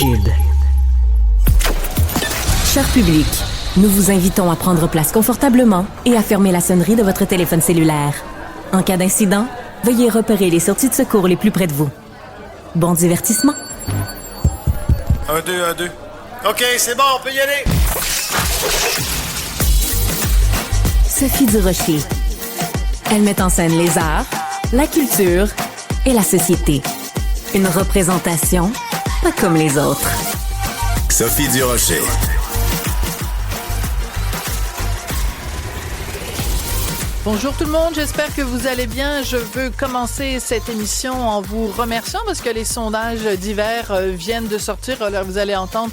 Cube. Cher public, nous vous invitons à prendre place confortablement et à fermer la sonnerie de votre téléphone cellulaire. En cas d'incident, veuillez repérer les sorties de secours les plus près de vous. Bon divertissement. 1, 2, 1, 2. OK, c'est bon, on peut y aller. Sophie Durocher. Elle met en scène les arts, la culture et la société. Une représentation pas comme les autres. Sophie Durocher. Bonjour tout le monde, j'espère que vous allez bien. Je veux commencer cette émission en vous remerciant parce que les sondages d'hiver viennent de sortir. Alors vous allez entendre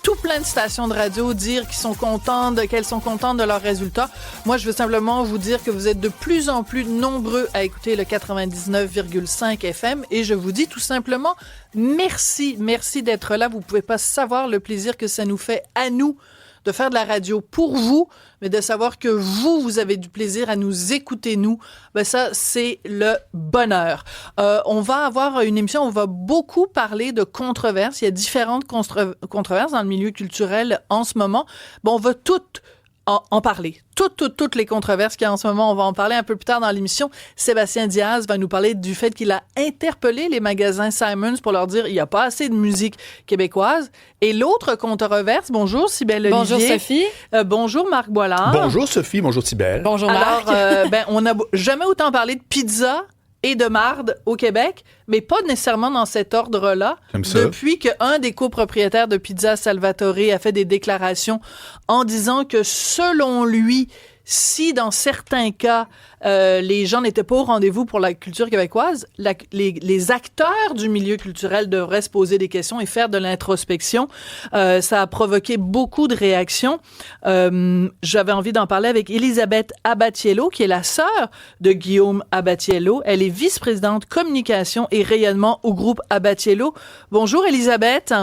tout plein de stations de radio dire qu'elles sont contentes de leurs résultats. Moi, je veux simplement vous dire que vous êtes de plus en plus nombreux à écouter le 99,5 FM et je vous dis tout simplement merci d'être là. Vous pouvez pas savoir le plaisir que ça nous fait à nous de faire de la radio pour vous, mais de savoir que vous avez du plaisir à nous écouter, nous, ben ça, c'est le bonheur. On va avoir une émission, on va beaucoup parler de controverses. Il y a différentes controverses dans le milieu culturel en ce moment. Bon, on va toutes en parler. Toutes les controverses qu'il y a en ce moment, on va en parler un peu plus tard dans l'émission. Sébastien Diaz va nous parler du fait qu'il a interpellé les magasins Simons pour leur dire il n'y a pas assez de musique québécoise. Et l'autre controverse, bonjour Cybèle Olivier. Bonjour Sophie. Bonjour Marc Boilard. Bonjour Sophie, bonjour Cybèle. Bonjour Marc. Alors, on n'a jamais autant parlé de pizza et de marde au Québec, mais pas nécessairement dans cet ordre-là. Depuis qu'un des copropriétaires de Pizza Salvatore a fait des déclarations en disant que selon lui, si dans certains cas, les gens n'étaient pas au rendez-vous pour la culture québécoise, les acteurs du milieu culturel devraient se poser des questions et faire de l'introspection. Ça a provoqué beaucoup de réactions. J'avais envie d'en parler avec Elisabeth Abatiello, qui est la sœur de Guillaume Abatiello. Elle est vice-présidente communication et rayonnement au groupe Abatiello. Bonjour Elisabeth.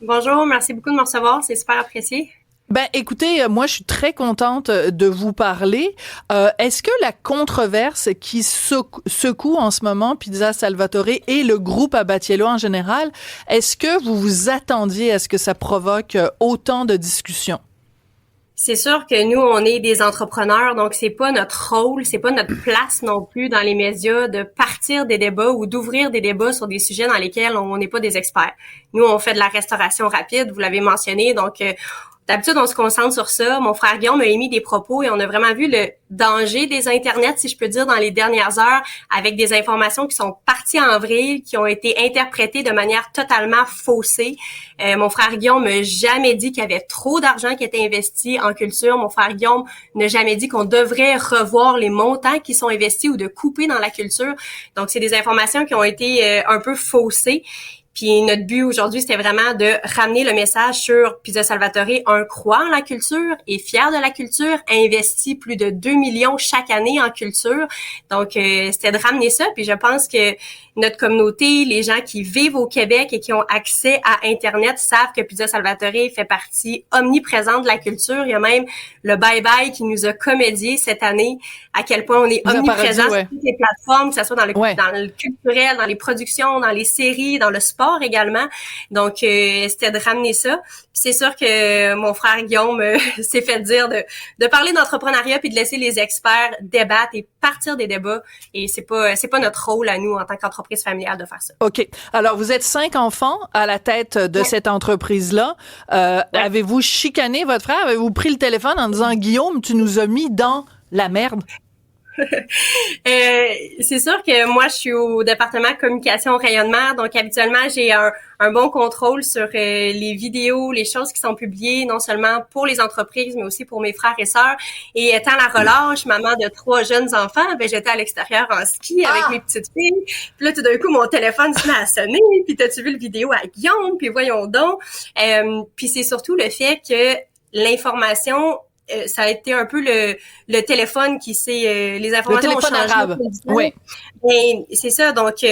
Bonjour, merci beaucoup de me recevoir, c'est super apprécié. Ben, écoutez, moi, je suis très contente de vous parler. Est-ce que la controverse qui secoue en ce moment Pizza Salvatore et le groupe Abatiello en général, est-ce que vous vous attendiez à ce que ça provoque autant de discussions? C'est sûr que nous, on est des entrepreneurs, donc c'est pas notre rôle, c'est pas notre place non plus dans les médias de partir des débats ou d'ouvrir des débats sur des sujets dans lesquels on n'est pas des experts. Nous, on fait de la restauration rapide, vous l'avez mentionné, donc d'habitude, on se concentre sur ça. Mon frère Guillaume a émis des propos et on a vraiment vu le danger des internets, si je peux dire, dans les dernières heures, avec des informations qui sont parties en vrille, qui ont été interprétées de manière totalement faussée. Mon frère Guillaume n'a jamais dit qu'il y avait trop d'argent qui était investi en culture. Mon frère Guillaume n'a jamais dit qu'on devrait revoir les montants qui sont investis ou de couper dans la culture. Donc, c'est des informations qui ont été un peu faussées. Puis notre but aujourd'hui, c'était vraiment de ramener le message sur Pizza Salvatore, un croit en la culture, est fier de la culture, investit plus de 2 millions chaque année en culture. Donc, c'était de ramener ça. Puis je pense que notre communauté, les gens qui vivent au Québec et qui ont accès à Internet savent que Pizza Salvatore fait partie omniprésente de la culture. Il y a même le Bye Bye qui nous a comédié cette année, à quel point on est omniprésent sur toutes les plateformes, que ce soit dans le culturel, dans les productions, dans les séries, dans le sport également. Donc, c'était de ramener ça. Puis c'est sûr que mon frère Guillaume s'est fait dire de parler d'entrepreneuriat puis de laisser les experts débattre et partir des débats. Et c'est pas notre rôle à nous en tant qu'entreprise familiale de faire ça. OK. Alors, vous êtes 5 enfants à la tête de cette entreprise-là. Avez-vous chicané votre frère? Avez-vous pris le téléphone en disant « Guillaume, tu nous as mis dans la merde ». C'est sûr que moi, je suis au département communication rayonnement, donc habituellement, j'ai un bon contrôle sur les vidéos, les choses qui sont publiées, non seulement pour les entreprises, mais aussi pour mes frères et sœurs. Et étant la relâche, maman de 3 jeunes enfants, ben j'étais à l'extérieur en ski avec mes petites filles. Puis là, tout d'un coup, mon téléphone se met à sonner. Puis t'as-tu vu le vidéo à Guillaume? Puis voyons donc. Puis c'est surtout le fait que l'information ça a été un peu le téléphone qui s'est les informations le téléphone ont changé. arabe. Oui. Et c'est ça, donc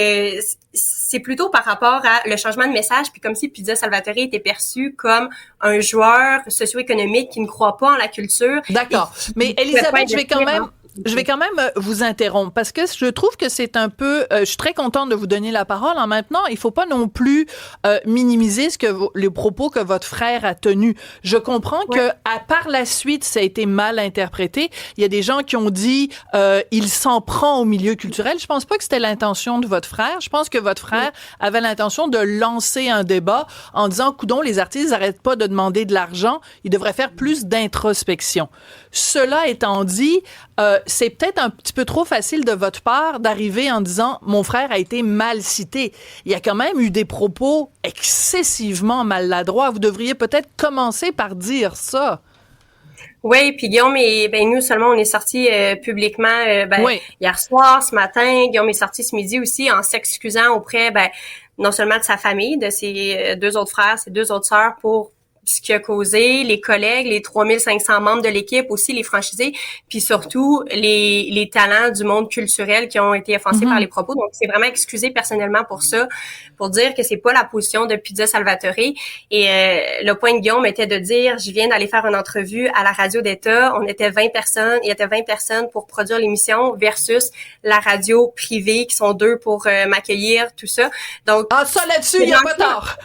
c'est plutôt par rapport à le changement de message, puis comme si Pizza Salvatore était perçu comme un joueur socio-économique qui ne croit pas en la culture. D'accord. Mais Elisabeth, Je vais quand même vous interrompre parce que je trouve que c'est un peu... je suis très contente de vous donner la parole. En maintenant, il faut pas non plus minimiser les propos que votre frère a tenus. Je comprends que par la suite, ça a été mal interprété. Il y a des gens qui ont dit il s'en prend au milieu culturel. Je pense pas que c'était l'intention de votre frère. Je pense que votre frère avait l'intention de lancer un débat en disant, coudon, les artistes n'arrêtent pas de demander de l'argent. Ils devraient faire plus d'introspection. Cela étant dit, c'est peut-être un petit peu trop facile de votre part d'arriver en disant « Mon frère a été mal cité ». Il y a quand même eu des propos excessivement maladroits. Vous devriez peut-être commencer par dire ça. Oui, puis Guillaume nous seulement on est sortis publiquement hier soir, ce matin. Guillaume est sorti ce midi aussi en s'excusant auprès non seulement de sa famille, de ses 2 autres frères, ses 2 autres sœurs pour ce qui a causé, les collègues, les 3500 membres de l'équipe, aussi les franchisés, puis surtout les talents du monde culturel qui ont été offensés par les propos. Donc, c'est vraiment excusé personnellement pour ça, pour dire que c'est pas la position de Pizza Salvatore. Et le point de Guillaume était de dire, je viens d'aller faire une entrevue à la radio d'État, on était 20 personnes, il y était 20 personnes pour produire l'émission versus la radio privée qui sont 2 pour m'accueillir, tout ça. Donc, ça là-dessus, il n'y a pas tort.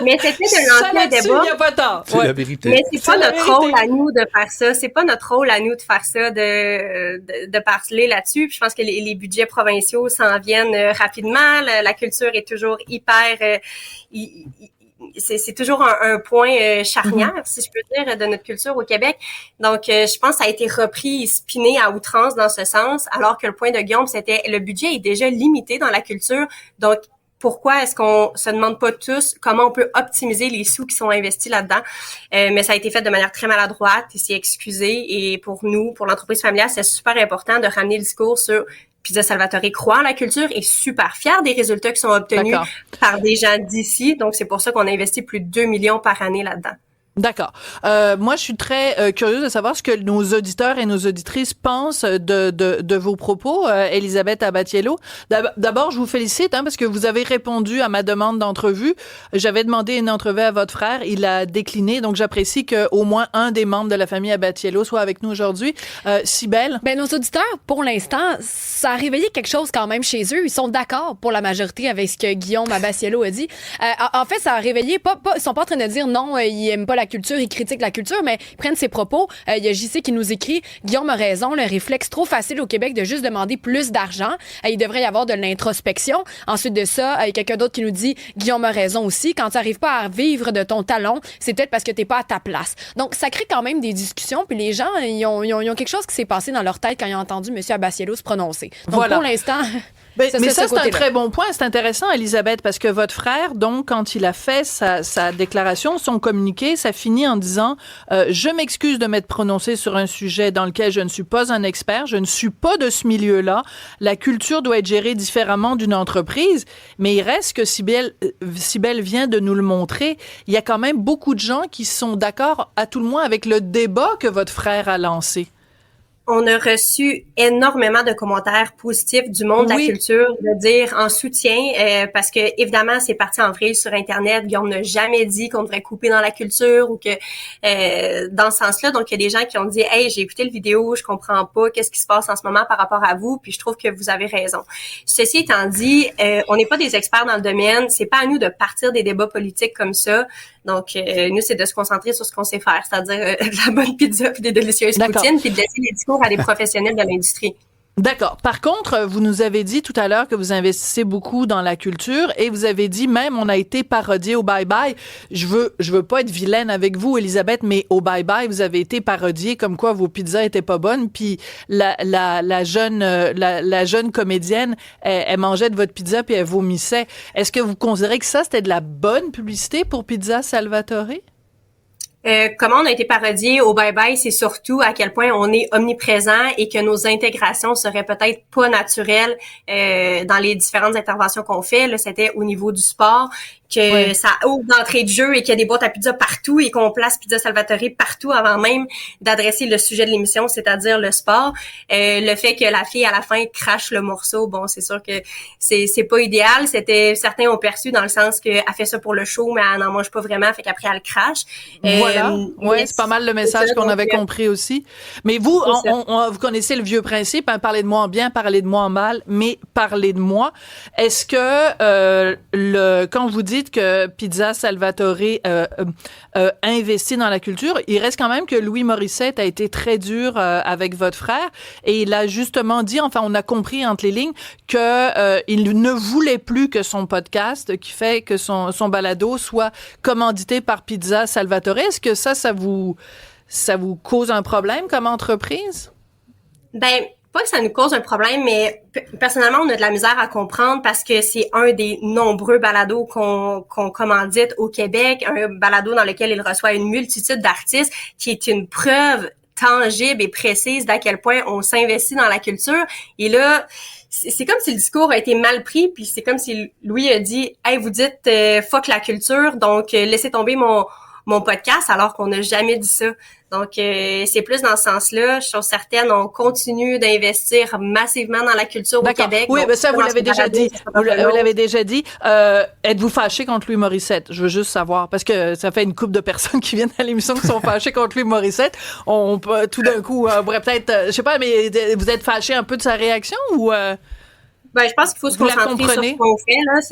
Mais c'était de lancer un débat. Il n'y a pas tort. C'est la vérité. Mais c'est pas notre rôle à nous de faire ça. C'est pas notre rôle à nous de faire ça, de parler là-dessus. Puis je pense que les budgets provinciaux s'en viennent rapidement. La culture est toujours hyper... c'est toujours un point charnière, si je peux dire, de notre culture au Québec. Donc, je pense que ça a été repris et spiné à outrance dans ce sens, alors que le point de Guillaume, c'était le budget est déjà limité dans la culture. Donc, pourquoi est-ce qu'on se demande pas tous comment on peut optimiser les sous qui sont investis là-dedans? Mais ça a été fait de manière très maladroite et c'est excusé. Et pour nous, pour l'entreprise familiale, c'est super important de ramener le discours sur Pizza Salvatore croit en la culture et super fier des résultats qui sont obtenus par des gens d'ici. Donc, c'est pour ça qu'on a investi plus de 2 millions par année là-dedans. D'accord. Moi, je suis très curieuse de savoir ce que nos auditeurs et nos auditrices pensent de vos propos, Elisabeth Abatiello. D'abord, je vous félicite parce que vous avez répondu à ma demande d'entrevue. J'avais demandé une entrevue à votre frère, il a décliné, donc j'apprécie qu'au moins un des membres de la famille Abatiello soit avec nous aujourd'hui. Cybèle? Nos auditeurs, pour l'instant, ça a réveillé quelque chose quand même chez eux. Ils sont d'accord pour la majorité avec ce que Guillaume Abatiello a dit. En fait, ça a réveillé, ils sont pas en train de dire non, ils aiment pas la culture, ils critiquent la culture, mais ils prennent ses propos. Il y a JC qui nous écrit « Guillaume a raison, le réflexe trop facile au Québec de juste demander plus d'argent. Il devrait y avoir de l'introspection. » Ensuite de ça, il y a quelqu'un d'autre qui nous dit « Guillaume a raison aussi, quand tu n'arrives pas à vivre de ton talon, c'est peut-être parce que t'es pas à ta place. » Donc, ça crée quand même des discussions, puis les gens, ils ont quelque chose qui s'est passé dans leur tête quand ils ont entendu M. Abatiello se prononcer. Donc, pour l'instant... Mais ça, c'est un très bon point. C'est intéressant, Elisabeth, parce que votre frère, donc, quand il a fait sa déclaration, son communiqué, ça finit en disant je m'excuse de m'être prononcé sur un sujet dans lequel je ne suis pas un expert, je ne suis pas de ce milieu-là. La culture doit être gérée différemment d'une entreprise, mais il reste que Cybèle vient de nous le montrer. Il y a quand même beaucoup de gens qui sont d'accord, à tout le moins, avec le débat que votre frère a lancé. On a reçu énormément de commentaires positifs du monde de la culture, de dire en soutien, parce que évidemment c'est parti en vrille sur Internet. Guillaume n'a jamais dit qu'on devrait couper dans la culture ou que dans ce sens-là. Donc il y a des gens qui ont dit hey, j'ai écouté le vidéo, je comprends pas qu'est-ce qui se passe en ce moment par rapport à vous, puis je trouve que vous avez raison. Ceci étant dit, on n'est pas des experts dans le domaine, c'est pas à nous de partir des débats politiques comme ça. Donc, nous, c'est de se concentrer sur ce qu'on sait faire, c'est-à-dire de la bonne pizza puis des délicieuses poutines, puis de laisser les discours à des professionnels de l'industrie. D'accord. Par contre, vous nous avez dit tout à l'heure que vous investissez beaucoup dans la culture et vous avez dit même on a été parodié au Bye Bye. Je veux pas être vilaine avec vous, Elisabeth, mais au Bye Bye, vous avez été parodié comme quoi vos pizzas étaient pas bonnes, puis la jeune comédienne, elle mangeait de votre pizza puis elle vomissait. Est-ce que vous considérez que ça c'était de la bonne publicité pour Pizza Salvatore? Comment on a été parodié au Bye Bye, c'est surtout à quel point on est omniprésent et que nos intégrations seraient peut-être pas naturelles dans les différentes interventions qu'on fait. Là, c'était au niveau du sport. ça ouvre d'entrée de jeu et qu'il y a des boîtes à pizza partout et qu'on place Pizza Salvatore partout avant même d'adresser le sujet de l'émission, c'est-à-dire le sport. Le fait que la fille à la fin crache le morceau, bon, c'est sûr que c'est pas idéal. Certains ont perçu dans le sens qu'elle fait ça pour le show, mais elle n'en mange pas vraiment, fait qu'après elle crache. Voilà, c'est pas mal le message qu'on avait compris aussi. Mais vous, vous connaissez le vieux principe, hein, parlez de moi en bien, parlez de moi en mal, mais parlez de moi. Est-ce que quand vous dites que Pizza Salvatore investit dans la culture, il reste quand même que Louis Morissette a été très dur avec votre frère et il a justement dit, enfin on a compris entre les lignes, que il ne voulait plus que son podcast, qui fait que son balado soit commandité par Pizza Salvatore. Est-ce que ça vous cause un problème comme entreprise? Ben, pas que ça nous cause un problème, mais personnellement, on a de la misère à comprendre parce que c'est un des nombreux balados qu'on commandite au Québec, un balado dans lequel il reçoit une multitude d'artistes, qui est une preuve tangible et précise d'à quel point on s'investit dans la culture. Et là, c'est comme si le discours a été mal pris, puis c'est comme si Louis a dit « Hey, vous dites fuck la culture, donc laissez tomber mon podcast », alors qu'on n'a jamais dit ça. Donc, c'est plus dans ce sens-là. Je suis certaine, on continue d'investir massivement dans la culture au Québec. Oui, mais ça, vous l'avez déjà dit. Vous l'avez déjà dit. Êtes-vous fâché contre Louis Morissette? Je veux juste savoir, parce que ça fait une couple de personnes qui viennent à l'émission qui sont fâchées contre Louis Morissette. On peut, tout d'un coup, on pourrait peut-être, je sais pas, mais vous êtes fâché un peu de sa réaction ou... Ben, je pense qu'il faut se concentrer sur ce qu'on fait, là.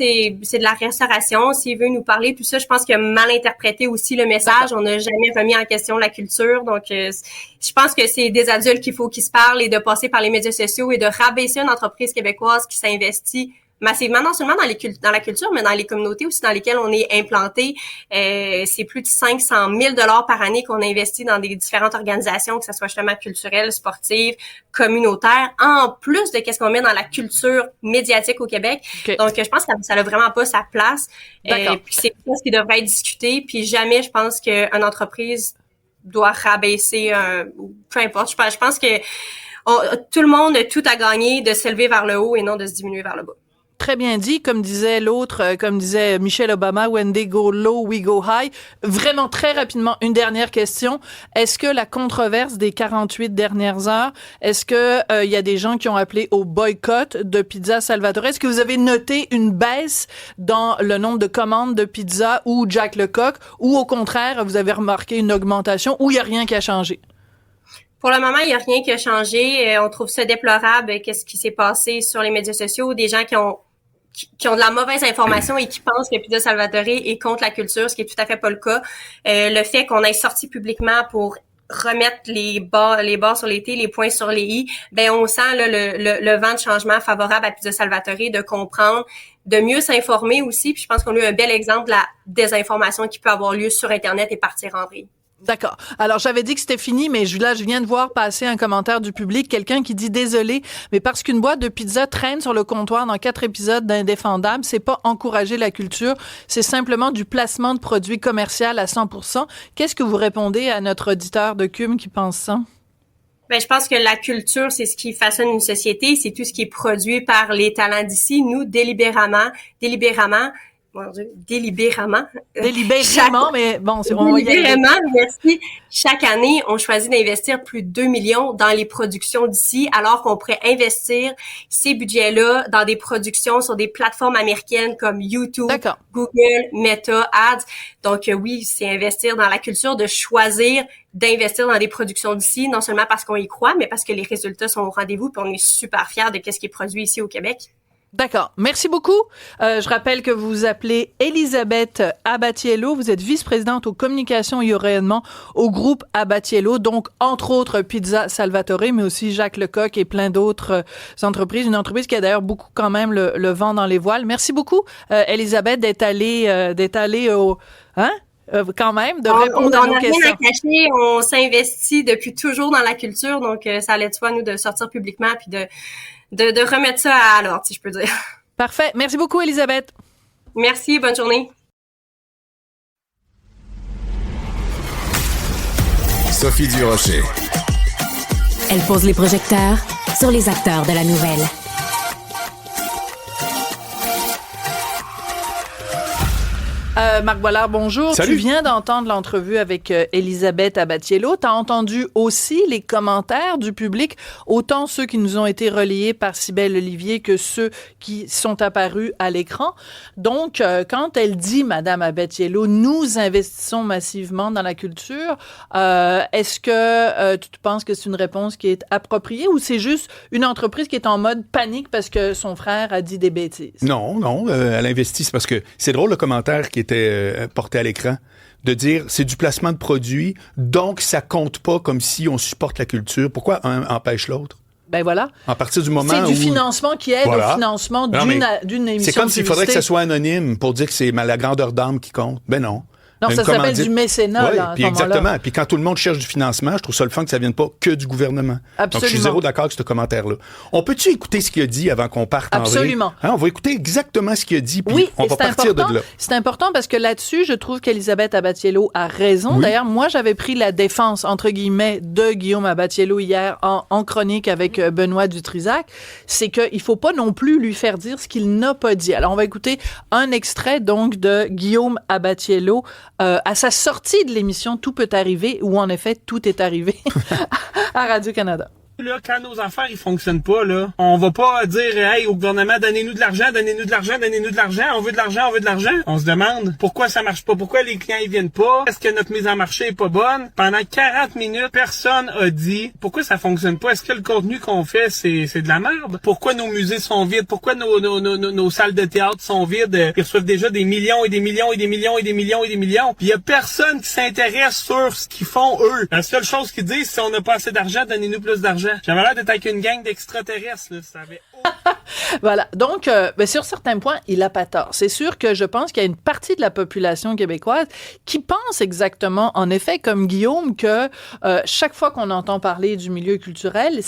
C'est de la restauration. S'il veut nous parler, tout ça, je pense qu'il a mal interprété aussi le message. On n'a jamais remis en question la culture. Donc, je pense que c'est des adultes qu'il faut qu'ils se parlent et de passer par les médias sociaux et de rabaisser une entreprise québécoise qui s'investit massivement, non seulement dans la culture, mais dans les communautés aussi dans lesquelles on est implanté. C'est plus de 500 000 $ par année qu'on investit dans des différentes organisations, que ce soit justement culturelles, sportives, communautaires, en plus de qu'est-ce qu'on met dans la culture médiatique au Québec. Okay. Donc, je pense que ça n'a vraiment pas sa place. Puis c'est quelque chose qui devrait être discuté. Puis jamais, je pense qu'une entreprise doit rabaisser, peu importe. Je pense que tout le monde a tout à gagner de s'élever vers le haut et non de se diminuer vers le bas. Très bien dit, comme disait l'autre, comme disait Michelle Obama, when they go low, we go high. Vraiment très rapidement, une dernière question. Est-ce que la controverse des 48 dernières heures, est-ce que il y a des gens qui ont appelé au boycott de Pizza Salvatore? Est-ce que vous avez noté une baisse dans le nombre de commandes de pizza ou Jack Lecoq, ou au contraire, vous avez remarqué une augmentation, ou il y a rien qui a changé? Pour le moment, il n'y a rien qui a changé. On trouve ça déplorable, qu'est-ce qui s'est passé sur les médias sociaux, des gens qui ont de la mauvaise information et qui pensent que Pizza Salvatore est contre la culture, ce qui est tout à fait pas le cas. Le fait qu'on ait sorti publiquement pour remettre les barres sur les T, les points sur les I, ben on sent là, le vent de changement favorable à Pizza Salvatore, de comprendre, de mieux s'informer aussi. Puis je pense qu'on a eu un bel exemple de la désinformation qui peut avoir lieu sur Internet et partir en vrille. D'accord. Alors, j'avais dit que c'était fini, mais je viens de voir passer un commentaire du public, quelqu'un qui dit « Désolé, mais parce qu'une boîte de pizza traîne sur le comptoir dans 4 épisodes d'Indéfendable, c'est pas encourager la culture, c'est simplement du placement de produits commerciaux à 100%. » Qu'est-ce que vous répondez à notre auditeur de CUM qui pense ça? Ben, je pense que la culture, c'est ce qui façonne une société, c'est tout ce qui est produit par les talents d'ici. Nous, délibérément, mais bon, délibérément, merci. Chaque année, on choisit d'investir plus de 2 millions dans les productions d'ici, alors qu'on pourrait investir ces budgets-là dans des productions sur des plateformes américaines comme YouTube, Google, Meta, Ads. Donc oui, c'est investir dans la culture, de choisir d'investir dans des productions d'ici, non seulement parce qu'on y croit, mais parce que les résultats sont au rendez-vous, puis on est super fiers de ce qui est produit ici au Québec. D'accord. Merci beaucoup. Je rappelle que vous vous appelez Elisabeth Abatiello. Vous êtes vice-présidente aux communications et au rayonnement au groupe Abatiello. Donc, entre autres, Pizza Salvatore, mais aussi Jack Lecoq et plein d'autres entreprises. Une entreprise qui a d'ailleurs beaucoup quand même le vent dans les voiles. Merci beaucoup, Elisabeth, d'être allée au... quand même, de répondre à nos questions. On n'a rien à cacher, on s'investit depuis toujours dans la culture, donc ça allait de soi, nous, de sortir publiquement puis de remettre ça à l'ordre, si je peux dire. Parfait. Merci beaucoup, Elisabeth. Merci, bonne journée. Sophie Durocher. Elle pose les projecteurs sur les acteurs de la nouvelle. Marc Boilard, bonjour. Salut. Tu viens d'entendre l'entrevue avec Elisabeth Abatiello. Tu as entendu aussi les commentaires du public, autant ceux qui nous ont été relayés par Cybèle Olivier que ceux qui sont apparus à l'écran. Donc, quand elle dit, Madame Abatiello, nous investissons massivement dans la culture, est-ce que tu penses que c'est une réponse qui est appropriée ou c'est juste une entreprise qui est en mode panique parce que son frère a dit des bêtises? Non, elle investit. C'est parce que c'est drôle le commentaire qui était porté à l'écran, de dire c'est du placement de produits, donc ça compte pas comme si on supporte la culture. Pourquoi un empêche l'autre? Ben voilà. À partir du moment où... C'est du financement qui aide au financement d'une émission. C'est comme s'il faudrait que ça soit anonyme pour dire que c'est la grandeur d'âme qui compte. Ben non. Non, ça s'appelle du mécénat, là, à ce moment-là. Exactement. Puis quand tout le monde cherche du financement, je trouve ça le fun que ça vienne pas que du gouvernement. Absolument. Donc, je suis zéro d'accord avec ce commentaire-là. On peut-tu écouter ce qu'il a dit avant qu'on parte en vrai? Absolument. On va écouter exactement ce qu'il a dit, puis on va partir de là. C'est important parce que là-dessus, je trouve qu'Elisabeth Abatiello a raison. Oui. D'ailleurs, moi, j'avais pris la défense, entre guillemets, de Guillaume Abatiello hier en chronique avec Benoît Dutrisac. C'est qu'il faut pas non plus lui faire dire ce qu'il n'a pas dit. Alors, on va écouter un extrait, donc, de Guillaume Abatiello à sa sortie de l'émission Tout peut arriver, où en effet, tout est arrivé à Radio-Canada. Là, quand nos affaires, ils fonctionnent pas, là, on va pas dire, hey, au gouvernement, donnez-nous de l'argent, donnez-nous de l'argent, donnez-nous de l'argent, on veut de l'argent, on veut de l'argent. On se demande pourquoi ça marche pas, pourquoi les clients, ils viennent pas, est-ce que notre mise en marché est pas bonne? Pendant 40 minutes, personne a dit pourquoi ça fonctionne pas, est-ce que le contenu qu'on fait, c'est de la merde? Pourquoi nos musées sont vides? Pourquoi nos salles de théâtre sont vides? Ils reçoivent déjà des millions et des millions et des millions et des millions et des millions. Puis il y a personne qui s'intéresse sur ce qu'ils font, eux. La seule chose qu'ils disent, c'est on n'a pas assez d'argent, donnez-nous plus d'argent. J'avais l'air d'être avec une gang d'extraterrestres, là, ça avait... Voilà. Donc, sur certains points, il a pas tort. C'est sûr que je pense qu'il y a une partie de la population québécoise qui pense exactement, en effet, comme Guillaume, que chaque fois qu'on entend parler du milieu culturel,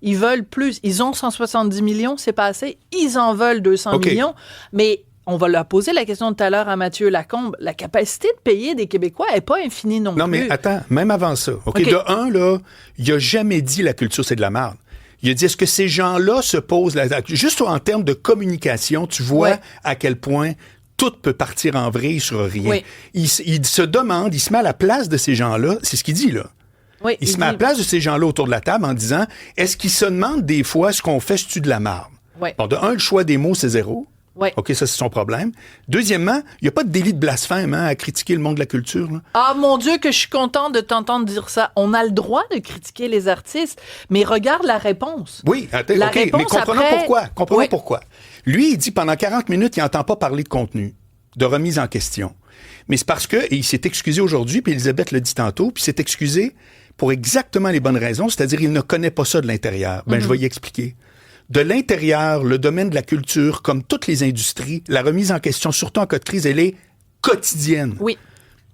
ils veulent plus. Ils ont 170 millions, c'est pas assez. Ils en veulent 200 millions. Mais on va leur poser la question tout à l'heure à Mathieu Lacombe. La capacité de payer des Québécois n'est pas infinie non plus. Non, mais attends, même avant ça. OK. De un, là, il a jamais dit la culture, c'est de la merde. Il a dit, est-ce que ces gens-là se posent... Juste en termes de communication, tu vois à quel point tout peut partir en vrille sur rien. Oui. Il se demande, il se met à la place de ces gens-là. C'est ce qu'il dit, là. Oui, il se met à la place de ces gens-là autour de la table en disant, est-ce qu'ils se demandent des fois ce qu'on fait, c'est-tu de la merde? Oui. Bon, de un, le choix des mots, c'est 0. Ouais. OK, ça, c'est son problème. Deuxièmement, il n'y a pas de délit de blasphème à critiquer le monde de la culture. Là. Ah, mon Dieu, que je suis contente de t'entendre dire ça. On a le droit de critiquer les artistes, mais regarde la réponse. Oui, attends, OK, mais comprenons pourquoi. Pourquoi. Lui, il dit pendant 40 minutes, il n'entend pas parler de contenu, de remise en question. Mais c'est parce que, et il s'est excusé aujourd'hui, puis Elisabeth l'a dit tantôt, puis il s'est excusé pour exactement les bonnes raisons, c'est-à-dire il ne connaît pas ça de l'intérieur. Je vais y expliquer. De l'intérieur, le domaine de la culture, comme toutes les industries, la remise en question, surtout en cas de crise, elle est quotidienne. Oui.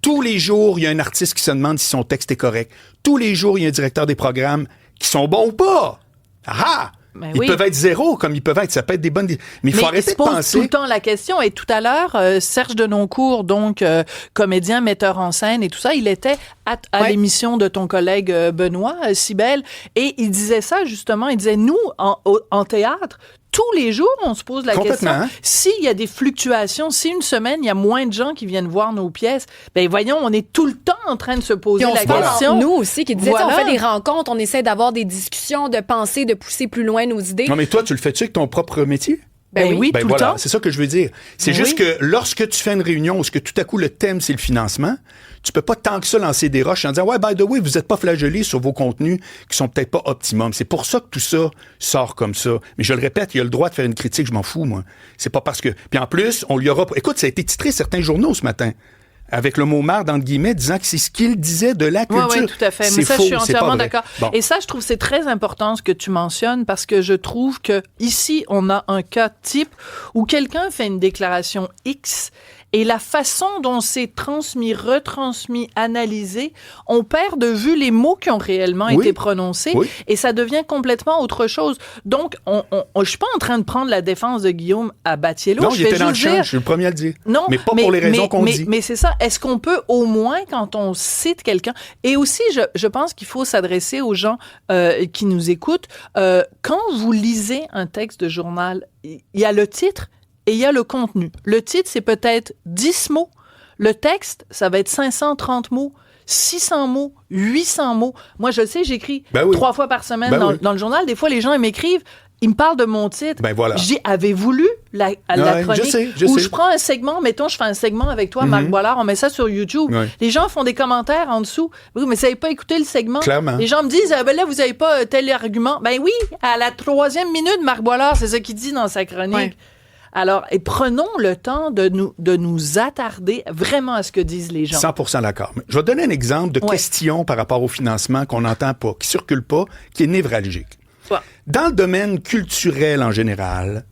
Tous les jours, il y a un artiste qui se demande si son texte est correct. Tous les jours, il y a un directeur des programmes qui sont bons ou pas. Ah! Ils peuvent être 0 comme ils peuvent être. Ça peut être des bonnes... Mais il faut arrêter de penser... il se pose tout le temps la question. Et tout à l'heure, Serge Denoncourt, donc comédien, metteur en scène et tout ça, il était à l'émission de ton collègue Benoît, Cybèle, et il disait ça justement. Il disait, nous, en théâtre, tous les jours, on se pose la question. S'il y a des fluctuations, si une semaine, il y a moins de gens qui viennent voir nos pièces, ben voyons, on est tout le temps en train de se poser la question. Nous aussi, qui disaient, on fait des rencontres, on essaie d'avoir des discussions, de penser, de pousser plus loin nos idées. Non, mais toi, tu le fais-tu avec ton propre métier? Ben oui, tout le temps. C'est ça que je veux dire. C'est juste que lorsque tu fais une réunion où que tout à coup le thème c'est le financement, tu peux pas tant que ça lancer des roches en disant ouais, by the way, vous êtes pas flagellés sur vos contenus qui sont peut-être pas optimum. C'est pour ça que tout ça sort comme ça. Mais je le répète, il a le droit de faire une critique, je m'en fous moi. C'est pas parce que puis en plus, on lui aura écoute, ça a été titré certains journaux ce matin. Avec le mot marde, entre guillemets, disant que c'est ce qu'il disait de la culture. Oui, tout à fait. Mais ça, faux, je suis entièrement d'accord. Bon. Et ça, je trouve que c'est très important ce que tu mentionnes parce que je trouve que ici, on a un cas type où quelqu'un fait une déclaration X et la façon dont c'est transmis, retransmis, analysé, on perd de vue les mots qui ont réellement été prononcés et ça devient complètement autre chose. Donc, je suis pas en train de prendre la défense de Guillaume Abatiello. Non, il était dans le champ, je suis le premier à le dire. Non, mais pas pour les raisons qu'on dit. Mais c'est ça. Est-ce qu'on peut au moins, quand on cite quelqu'un, et aussi, je pense qu'il faut s'adresser aux gens qui nous écoutent, quand vous lisez un texte de journal, il y a le titre, et il y a le contenu. Le titre, c'est peut-être 10 mots. Le texte, ça va être 530 mots, 600 mots, 800 mots. Moi, je le sais, j'écris 3 fois par semaine dans le journal. Des fois, les gens ils m'écrivent, ils me parlent de mon titre. Voilà. Je dis, avez-vous lu la chronique? Je prends un segment, mettons, je fais un segment avec toi, Marc Boilard, on met ça sur YouTube. Les gens font des commentaires en dessous. Oui, mais vous n'avez pas écouté le segment. Clairement. Les gens me disent, là, vous n'avez pas tel argument. Ben oui, à la 3e minute, Marc Boilard, c'est ça qu'il dit dans sa chronique. Ouais. Alors, et prenons le temps de nous attarder vraiment à ce que disent les gens. 100% d'accord. Je vais donner un exemple de question par rapport au financement qu'on n'entend pas, qui circule pas, qui est névralgique. Ouais. Dans le domaine culturel en général,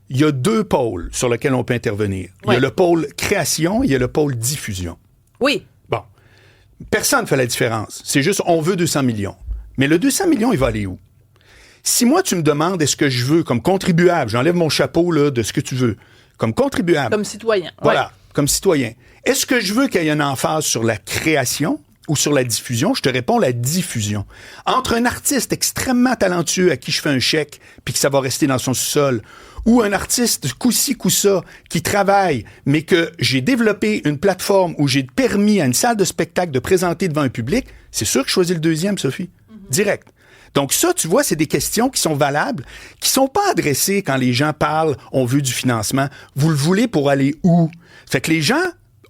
il y a 2 pôles sur lesquels on peut intervenir. Il y a le pôle création, il y a le pôle diffusion. Oui. Bon. Personne ne fait la différence. C'est juste, on veut 200 millions. Mais le 200 millions, il va aller où? Si moi, tu me demandes est-ce que je veux, comme contribuable, j'enlève mon chapeau là, de ce que tu veux, comme contribuable. Comme citoyen. Voilà, comme citoyen. Est-ce que je veux qu'il y ait une emphase sur la création ou sur la diffusion? Je te réponds la diffusion. Entre un artiste extrêmement talentueux à qui je fais un chèque puis que ça va rester dans son sous-sol, ou un artiste coup-ci, coup-ça, qui travaille, mais que j'ai développé une plateforme où j'ai permis à une salle de spectacle de présenter devant un public, c'est sûr que je choisis le deuxième, Sophie. Direct. Donc ça, tu vois, c'est des questions qui sont valables, qui sont pas adressées quand les gens parlent « on veut du financement ». Vous le voulez pour aller où? Fait que les gens,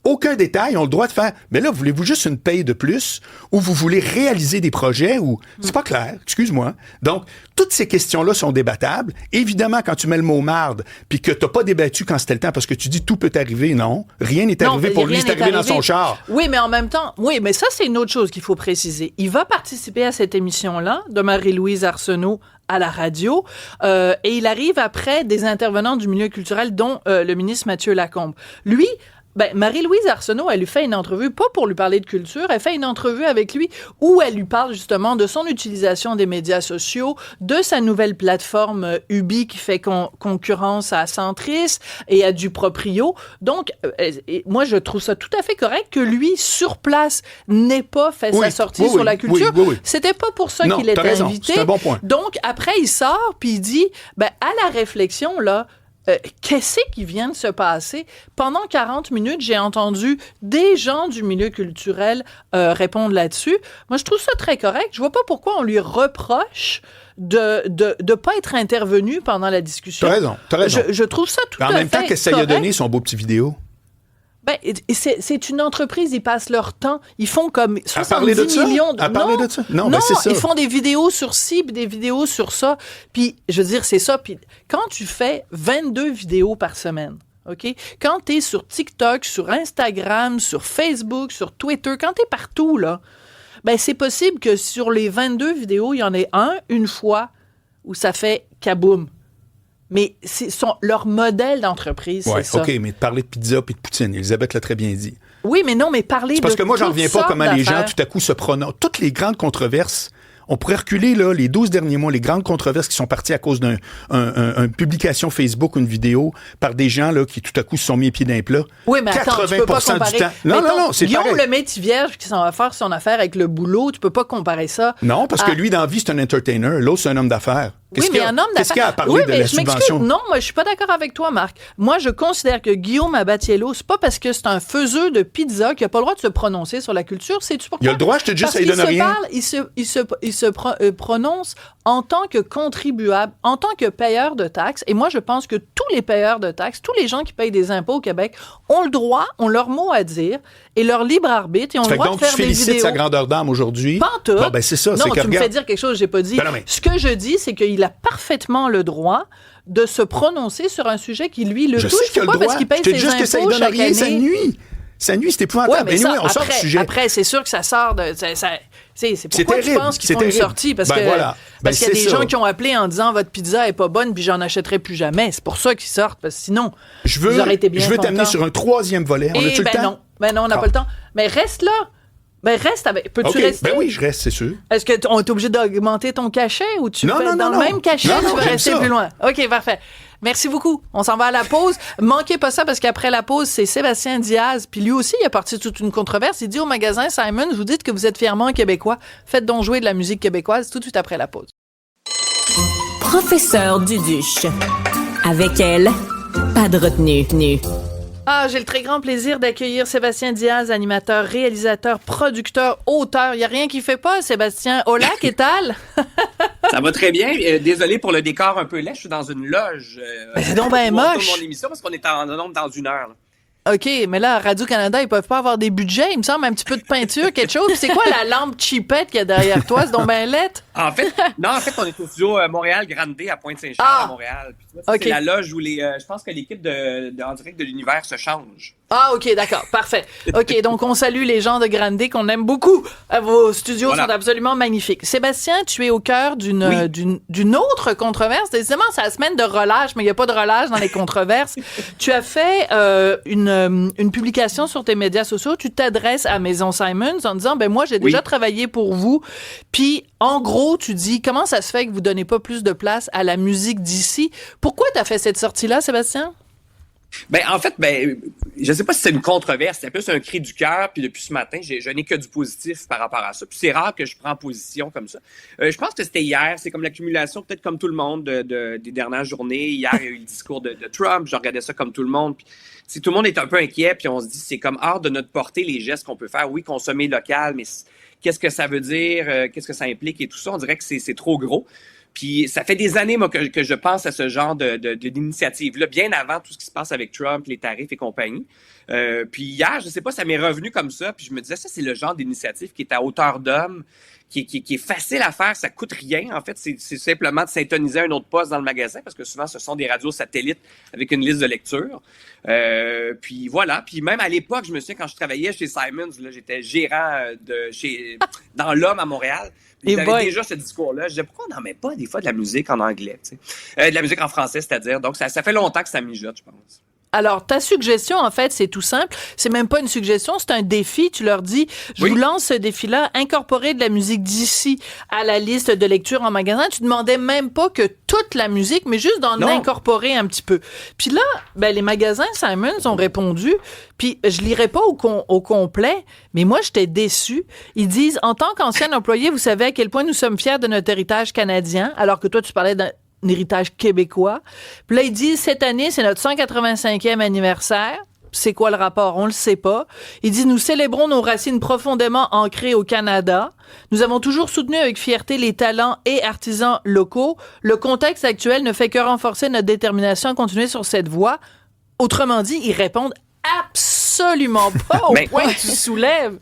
aucun détail, ont le droit de faire « mais là, voulez-vous juste une paye de plus? Ou vous voulez réaliser des projets? » ou c'est pas clair, excuse-moi. Donc, toutes ces questions-là sont débattables. Évidemment, quand tu mets le mot marde, puis que t'as pas débattu quand c'était le temps, parce que tu dis « tout peut arriver », non. Rien n'est arrivé pour lui, c'est arrivé dans son char. Oui, mais en même temps, mais ça, c'est une autre chose qu'il faut préciser. Il va participer à cette émission-là de Marie-Louise Arsenault à la radio, et il arrive après des intervenants du milieu culturel, dont le ministre Mathieu Lacombe. Lui, Marie-Louise Arsenault, elle lui fait une entrevue, pas pour lui parler de culture, elle fait une entrevue avec lui où elle lui parle justement de son utilisation des médias sociaux, de sa nouvelle plateforme Ubi qui fait concurrence à Centris et à Duproprio. Donc, moi, je trouve ça tout à fait correct que lui, sur place, n'ait pas fait sa sortie sur la culture. Oui. C'était pas pour ça qu'il était invité. C'est un bon point. Donc, après, il sort puis il dit, à la réflexion, là, qu'est-ce qui vient de se passer? Pendant 40 minutes, j'ai entendu des gens du milieu culturel répondre là-dessus. Moi, je trouve ça très correct. Je vois pas pourquoi on lui reproche de pas être intervenu pendant la discussion. T'as raison. Je trouve ça tout à fait correct. En même temps, qu'est-ce que ça lui a donné, son beau petit vidéo? C'est une entreprise, ils passent leur temps, ils font comme 70 millions de... À parler de ça? Non, c'est ça. Ils font des vidéos sur ci, puis des vidéos sur ça, puis je veux dire, c'est ça. Puis quand tu fais 22 vidéos par semaine, OK? Quand t'es sur TikTok, sur Instagram, sur Facebook, sur Twitter, quand t'es partout, là, c'est possible que sur les 22 vidéos, il y en ait une fois où ça fait kaboum. Mais c'est leur modèle d'entreprise, c'est ça. OK, mais de parler de pizza puis de poutine, Elisabeth l'a très bien dit. Oui, mais non, mais parler de parce que moi, j'en reviens pas comment les gens, tout à coup, se prononcent. Toutes les grandes controverses, on pourrait reculer, là, les 12 derniers mois, les grandes controverses qui sont parties à cause d'une publication Facebook ou une vidéo par des gens, là, qui tout à coup se sont mis les pieds dans les plats. Oui, mais attends, tu peux pas comparer. Du temps. Non, c'est pareil. Guillaume Lemaitre-Vierge qui s'en va faire son affaire avec le boulot, tu peux pas comparer ça. Non, parce que lui, dans la vie, c'est un entertainer. L'autre, c'est un homme d'affaires. Oui, mais un homme d'affaires. Qu'est-ce qu'il y a à parler de la subvention? Non, moi, je suis pas d'accord avec toi, Marc. Moi, je considère que Guillaume Abatiello, c'est pas parce que c'est un faiseux de pizza qu'il a pas le droit de se prononcer sur la culture. Sais-tu pourquoi? Il a le droit, je te dis, ça lui donne rien. Il se prononce en tant que contribuable, en tant que payeur de taxes. Et moi, je pense que tous les payeurs de taxes, tous les gens qui payent des impôts au Québec ont le droit, ont leur mot à dire et leur libre arbitre et ont le droit de faire des vidéos. Donc, tu félicites sa grandeur d'âme aujourd'hui? Pas en tout. Bon, c'est ça. Non, tu me fais dire quelque chose que j'ai pas dit. Ce que je dis, c'est qu'il a parfaitement le droit de se prononcer sur un sujet qui, lui, le touche. C'est pas parce qu'il paye ses impôts ça donne rien, ça nuit. Ça nuit, c'est épouvantable. Ouais, on sort du sujet. Après, c'est sûr que ça sort de... c'est pourquoi tu penses qu'ils font une sortie? Parce qu'il y a des gens qui ont appelé en disant « Votre pizza est pas bonne, puis j'en achèterai plus jamais. » C'est pour ça qu'ils sortent, parce que sinon, ils auraient été bien contents. Je veux t'amener sur un troisième volet. On a-tu le temps? Non, on n'a pas le temps. Mais reste là. Reste avec. Peux-tu rester? Oui, je reste, c'est sûr. Est-ce qu'on est obligé d'augmenter ton cachet ou tu fais dans le même cachet, tu vas rester plus loin? OK, parfait. Merci beaucoup. On s'en va à la pause. Manquez pas ça parce qu'après la pause, c'est Sébastien Diaz. Puis lui aussi, il a parti toute une controverse. Il dit au magasin Simon, vous dites que vous êtes fièrement québécois. Faites donc jouer de la musique québécoise tout de suite après la pause. Professeur Duduche. Avec elle, pas de retenue. Ah, j'ai le très grand plaisir d'accueillir Sébastien Diaz, animateur, réalisateur, producteur, auteur. Il n'y a rien qui fait pas, Sébastien. Hola, qu'est-ce Ça va très bien. Désolé pour le décor un peu laid. Je suis dans une loge. C'est donc ben moche. Mon émission parce qu'on est en nombre dans une heure. Là. OK, mais là, à Radio-Canada, ils peuvent pas avoir des budgets. Il me semble un petit peu de peinture, quelque chose. C'est quoi la lampe cheapette qu'il y a derrière toi? C'est donc ben lettre. En fait, on est au studio Montréal Grande à Pointe-Saint-Charles à Montréal. Puis, tu vois, c'est la loge où je pense que l'équipe de En direct de l'univers se change. Ah, OK, d'accord, parfait. OK, donc on salue les gens de Grande qu'on aime beaucoup. Vos studios sont absolument magnifiques. Sébastien, tu es au cœur d'une autre controverse. Décidément, c'est la semaine de relâche, mais il n'y a pas de relâche dans les controverses. Tu as fait une publication sur tes médias sociaux. Tu t'adresses à Maison Simons en disant, ben moi, j'ai déjà travaillé pour vous. Puis, en gros, tu dis, comment ça se fait que vous donnez pas plus de place à la musique d'ici? Pourquoi tu as fait cette sortie-là, Sébastien? En fait, je sais pas si c'est une controverse, c'est plus un cri du cœur, puis depuis ce matin, je n'ai que du positif par rapport à ça. Puis c'est rare que je prends position comme ça. Je pense que c'était hier, c'est comme l'accumulation, peut-être comme tout le monde, des dernières journées. Hier, il y a eu le discours de Trump, je regardais ça comme tout le monde, puis tout le monde est un peu inquiet, puis on se dit, c'est comme hors de notre portée les gestes qu'on peut faire. Oui, consommer local, mais qu'est-ce que ça veut dire, qu'est-ce que ça implique et tout ça, on dirait que c'est trop gros. Puis ça fait des années, moi, que je pense à ce genre d'initiative-là, bien avant tout ce qui se passe avec Trump, les tarifs et compagnie. Puis hier, je sais pas, ça m'est revenu comme ça, puis je me disais, ça, c'est le genre d'initiative qui est à hauteur d'homme, qui est facile à faire, ça coûte rien. En fait, c'est simplement de syntoniser un autre poste dans le magasin, parce que souvent, ce sont des radios satellites avec une liste de lecture. Puis voilà. Puis même à l'époque, je me souviens, quand je travaillais chez Simons, là, j'étais gérant dans l'Homme à Montréal. Ils avaient déjà ce discours-là. Je disais, pourquoi on n'en met pas des fois de la musique en anglais, tu sais? De la musique en français, c'est-à-dire. Donc, ça fait longtemps que ça mijote, je pense. Alors, ta suggestion, en fait, c'est tout simple. C'est même pas une suggestion, c'est un défi. Tu leur dis, je vous lance ce défi-là, incorporer de la musique d'ici à la liste de lecture en magasin. Tu demandais même pas que toute la musique, mais juste d'en incorporer un petit peu. Puis là, les magasins Simons ont répondu, puis je lirai pas au complet, mais moi, j'étais déçue. Ils disent, en tant qu'ancien employé, vous savez à quel point nous sommes fiers de notre héritage canadien, alors que toi, tu parlais d'un héritage québécois. Puis là, ils disent, cette année, c'est notre 185e anniversaire. C'est quoi le rapport? On le sait pas. Ils disent, nous célébrons nos racines profondément ancrées au Canada. Nous avons toujours soutenu avec fierté les talents et artisans locaux. Le contexte actuel ne fait que renforcer notre détermination à continuer sur cette voie. Autrement dit, ils répondent absolument pas au point que tu soulèves.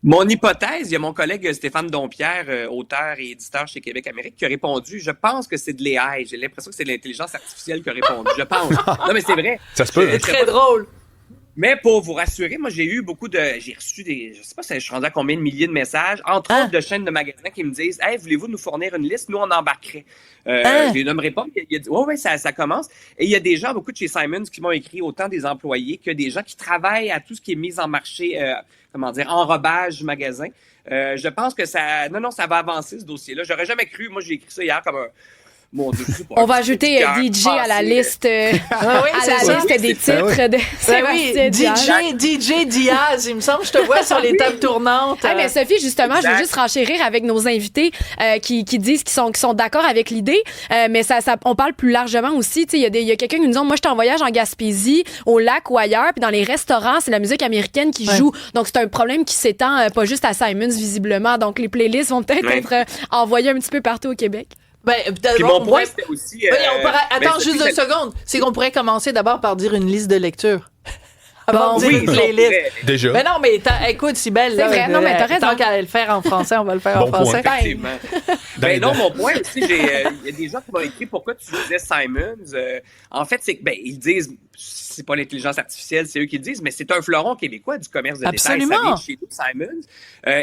Mon hypothèse, il y a mon collègue Stéphane Dompierre, auteur et éditeur chez Québec Amérique, qui a répondu, je pense que c'est de l'AI. J'ai l'impression que c'est de l'intelligence artificielle qui a répondu. Je pense. Non, mais c'est vrai. Ça se peut. C'est très drôle. Mais pour vous rassurer, moi, j'ai reçu je sais pas si je suis rendu à combien de milliers de messages, entre autres de chaînes de magasins qui me disent, hey, voulez-vous nous fournir une liste? Nous, on embarquerait. Je les nommerai pas, mais il y a dit, ça commence. Et il y a des gens, beaucoup de chez Simons, qui m'ont écrit, autant des employés que des gens qui travaillent à tout ce qui est mis en marché, enrobage du magasin. Je pense que ça va avancer, ce dossier-là. J'aurais jamais cru, moi, j'ai écrit ça hier comme un, mon Dieu, on va ajouter DJ à la liste, liste des titres de DJ Diaz, il me semble, je te vois sur les tables tournantes. Mais Sophie, justement, je veux juste renchérir avec nos invités qui disent qu'ils sont d'accord avec l'idée, mais ça on parle plus largement aussi. Il y a quelqu'un qui nous dit, moi, je suis en voyage en Gaspésie, au lac ou ailleurs, puis dans les restaurants, c'est la musique américaine qui joue. Donc, c'est un problème qui s'étend pas juste à Simons, visiblement. Donc, les playlists vont peut-être être envoyées un petit peu partout au Québec. Puis mon point, c'était aussi... attends juste 2 secondes. C'est qu'on pourrait commencer d'abord par dire une liste de lecture. Avant de dire une playlist. Déjà. Mais non, mais écoute, Cybèle, c'est vrai, non, mais t'as raison. Tant qu'à aller le faire en français, on va le faire en français. Effectivement. Mon point aussi, il y a des gens qui m'ont écrit pourquoi tu disais Simons. En fait, c'est que, ils disent, c'est pas l'intelligence artificielle, c'est eux qui le disent, mais c'est un fleuron québécois du commerce de détail. Ça vient chez nous, Simons.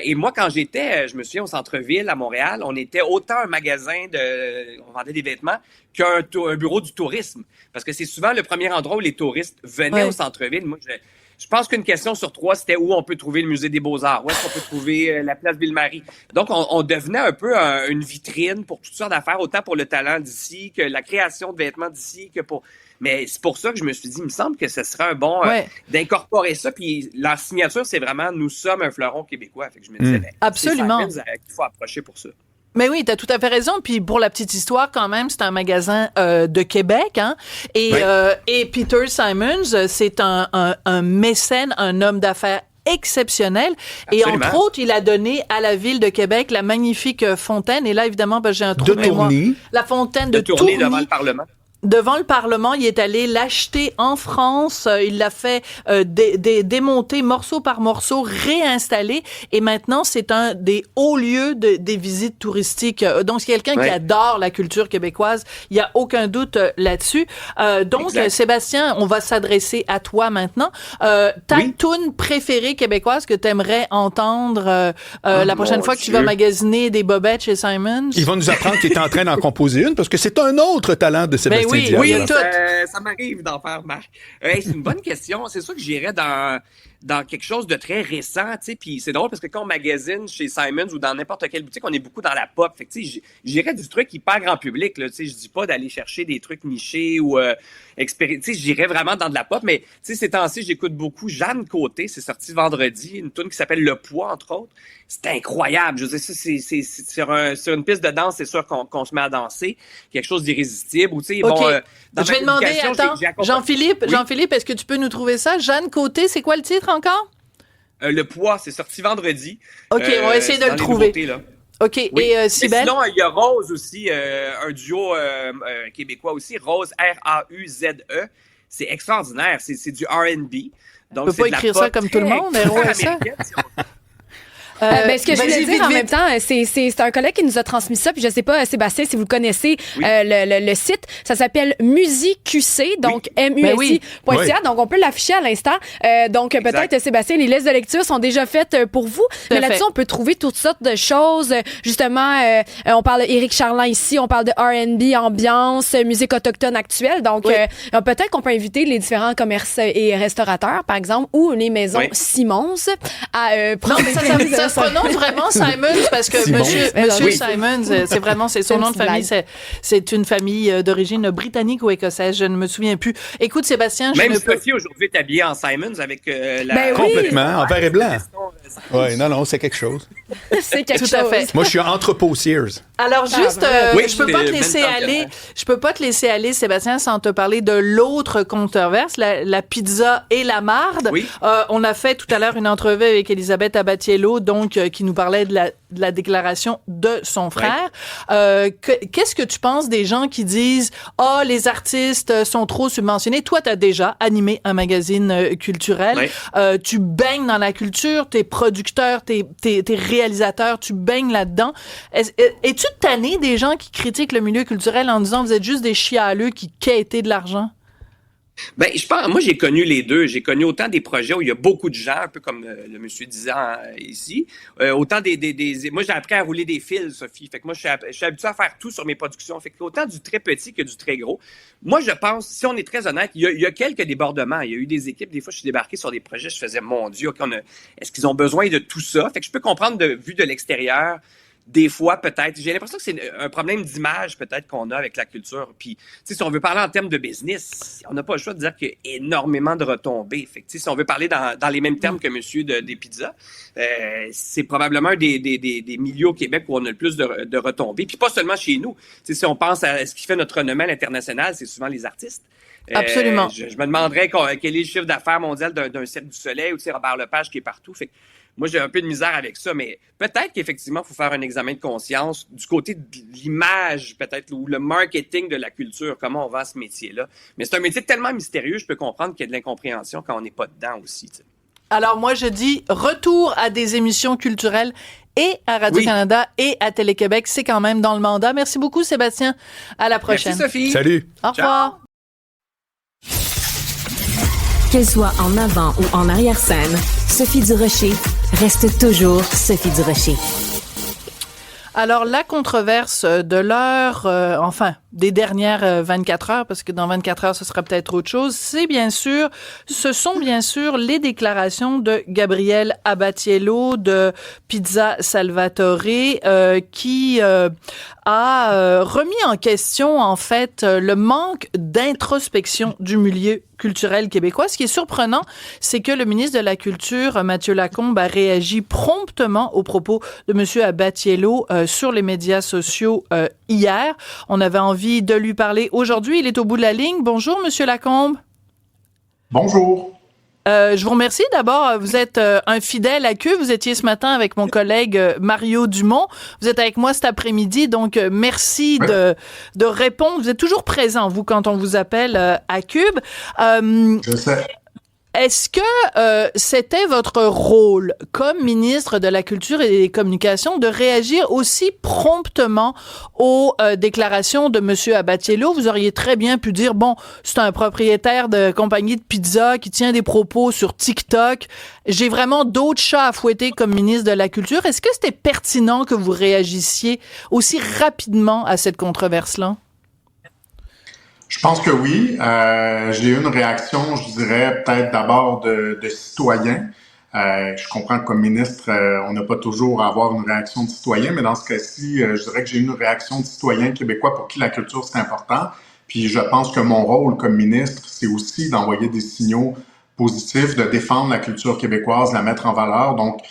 Et moi, quand j'étais, je me souviens, au centre-ville, à Montréal, on était autant un magasin on vendait des vêtements qu'un bureau du tourisme. Parce que c'est souvent le premier endroit où les touristes venaient au centre-ville. Moi, je pense qu'une question sur 3, c'était où on peut trouver le musée des Beaux-Arts, où est-ce qu'on peut trouver la place Ville-Marie. Donc, on devenait un peu une vitrine pour toutes sortes d'affaires, autant pour le talent d'ici que la création de vêtements d'ici, que pour... Mais c'est pour ça que je me suis dit, il me semble que ce serait un bon d'incorporer ça. Puis la signature, c'est vraiment « Nous sommes un fleuron québécois ». Fait que je me disais, absolument. Il faut approcher pour ça. Mais oui, t'as tout à fait raison. Puis pour la petite histoire, quand même, c'est un magasin de Québec, hein. Et Peter Simons, c'est un mécène, un homme d'affaires exceptionnel. Et Absolument. entre autres, il a donné à la ville de Québec la magnifique fontaine. Et là, évidemment, j'ai un trou de mémoire. La fontaine de Tourny. Devant le Parlement. Devant le Parlement, il est allé l'acheter en France. Il l'a fait démonter morceau par morceau, réinstaller. Et maintenant, c'est un des hauts lieux des visites touristiques. Donc, c'est quelqu'un qui adore la culture québécoise. Il y a aucun doute là-dessus. Donc, exact. Sébastien, on va s'adresser à toi maintenant. Ta toune préférée québécoise que tu aimerais entendre la prochaine fois que tu vas magasiner des bobettes chez Simons? Il va nous apprendre qu'il est en train d'en composer une parce que c'est un autre talent de Sébastien. Oui, ça m'arrive d'en faire, Marc. C'est une bonne question. C'est sûr que j'irais dans quelque chose de très récent, tu sais, puis c'est drôle parce que quand on magasine chez Simons ou dans n'importe quelle boutique, on est beaucoup dans la pop. Fait que, tu sais, j'irais du truc hyper grand public, là, tu sais, je dis pas d'aller chercher des trucs nichés ou tu sais, j'irais vraiment dans de la pop, mais tu sais, ces temps-ci, j'écoute beaucoup Jeanne Côté, c'est sorti vendredi, une tune qui s'appelle Le Poids, entre autres. C'est incroyable. Je veux dire, c'est sur une piste de danse, c'est sûr qu'on se met à danser, quelque chose d'irrésistible. Ou tu sais, je vais demander, attends, Jean-Philippe, est-ce que tu peux nous trouver ça? Jeanne Côté, c'est quoi le titre encore? Le Poids, c'est sorti vendredi. OK, on va essayer de le trouver. OK, oui. Et Cybèle? Sinon, il y a Rose aussi, un duo québécois aussi, Rause, R-A-U-Z-E. C'est extraordinaire, c'est du R&B. Donc, on peut pas écrire ça comme tout le monde, mais ouais, ça. Ce que je voulais dire en même temps, c'est un collègue qui nous a transmis ça, puis je sais pas, Sébastien, si vous le connaissez, le site, ça s'appelle MusiQC, donc MUSI.ca, donc on peut l'afficher à l'instant. Donc peut-être, Sébastien, les listes de lecture sont déjà faites pour vous, mais là-dessus, on peut trouver toutes sortes de choses. Justement, on parle d'Éric Charland ici, on parle de R&B, ambiance, musique autochtone actuelle, donc peut-être qu'on peut inviter les différents commerces et restaurateurs, par exemple, ou les maisons Simons à prendre ça se prononce vraiment Simons parce que Monsieur Simons, c'est vraiment son nom de famille. C'est une famille d'origine britannique ou écossaise, je ne me souviens plus. Écoute, Sébastien, même Sophie aujourd'hui est habillée en Simons avec la complètement en vert et blanc. Oui, non, c'est quelque chose. C'est quelque chose. Tout à fait. Moi, je suis entrepôt Sears. Alors juste, je peux pas te laisser aller. Je peux pas te laisser aller, Sébastien, sans te parler de l'autre controverse, la pizza et la marde. Oui. On a fait tout à l'heure une entrevue avec Elisabeth Abatiello, donc qui nous parlait de la déclaration de son frère. Qu'est-ce que tu penses des gens qui disent les artistes sont trop subventionnés? Toi, tu as déjà animé un magazine culturel. Tu baignes dans la culture, t'es producteur, t'es réalisateur, tu baignes là-dedans. Es-tu tanné des gens qui critiquent le milieu culturel en disant vous êtes juste des chialeux qui quêtent de l'argent? Ben, je pense, moi, j'ai connu les deux. J'ai connu autant des projets où il y a beaucoup de gens, un peu comme le monsieur disant ici, autant moi, j'ai appris à rouler des fils, Sophie. Fait que moi, je suis habitué à faire tout sur mes productions. Fait que autant du très petit que du très gros. Moi, je pense, si on est très honnête, il y a quelques débordements. Il y a eu des équipes, des fois, je suis débarqué sur des projets, je faisais, mon Dieu, est-ce qu'ils ont besoin de tout ça? Fait que je peux comprendre vu de l'extérieur. Des fois, peut-être. J'ai l'impression que c'est un problème d'image, peut-être, qu'on a avec la culture. Puis, tu sais, si on veut parler en termes de business, on n'a pas le choix de dire qu'il y a énormément de retombées. Fait que, tu sais, si on veut parler dans les mêmes termes que monsieur des pizzas, c'est probablement un des milieux au Québec où on a le plus de retombées. Puis pas seulement chez nous. Tu sais, si on pense à ce qui fait notre renommée à l'international, c'est souvent les artistes. Absolument. Je me demanderais quel est le chiffre d'affaires mondial d'un Cirque du Soleil ou, tu sais, Robert Lepage qui est partout. Fait que, moi, j'ai un peu de misère avec ça, mais peut-être qu'effectivement, il faut faire un examen de conscience du côté de l'image, peut-être, ou le marketing de la culture, comment on vend ce métier-là. Mais c'est un métier tellement mystérieux, je peux comprendre qu'il y a de l'incompréhension quand on n'est pas dedans aussi, tu sais. Alors, moi, je dis retour à des émissions culturelles et à Radio-Canada et à Télé-Québec. C'est quand même dans le mandat. Merci beaucoup, Sébastien. À la prochaine. Merci, Sophie. Salut. Au revoir. Qu'elle soit en avant ou en arrière-scène, Sophie Durocher reste toujours Sophie Durocher. Alors, la controverse de l'heure, des dernières 24 heures, parce que dans 24 heures, ce sera peut-être autre chose, ce sont bien sûr les déclarations de Gabriel Abbatiello de Pizza Salvatore, qui a remis en question, en fait, le manque d'introspection du milieu culturel québécois. Ce qui est surprenant, c'est que le ministre de la Culture, Mathieu Lacombe, a réagi promptement aux propos de M. Abbatiello sur les médias sociaux hier. On avait envie de lui parler aujourd'hui. Il est au bout de la ligne. Bonjour, M. Lacombe. Bonjour. Je vous remercie. D'abord, vous êtes un fidèle à Q. Vous étiez ce matin avec mon collègue Mario Dumont. Vous êtes avec moi cet après-midi, donc merci de répondre. Vous êtes toujours présent, vous, quand on vous appelle à Cube. Je sais. Est-ce que c'était votre rôle comme ministre de la Culture et des Communications de réagir aussi promptement aux déclarations de M. Abbatiello? Vous auriez très bien pu dire, bon, c'est un propriétaire de compagnie de pizza qui tient des propos sur TikTok. J'ai vraiment d'autres chats à fouetter comme ministre de la Culture. Est-ce que c'était pertinent que vous réagissiez aussi rapidement à cette controverse-là? Je pense que oui. J'ai eu une réaction, je dirais, peut-être d'abord de citoyens. Je comprends que comme ministre, on n'a pas toujours à avoir une réaction de citoyen, mais dans ce cas-ci, je dirais que j'ai eu une réaction de citoyens québécois pour qui la culture, c'est important. Puis je pense que mon rôle comme ministre, c'est aussi d'envoyer des signaux positifs, de défendre la culture québécoise, de la mettre en valeur. Donc,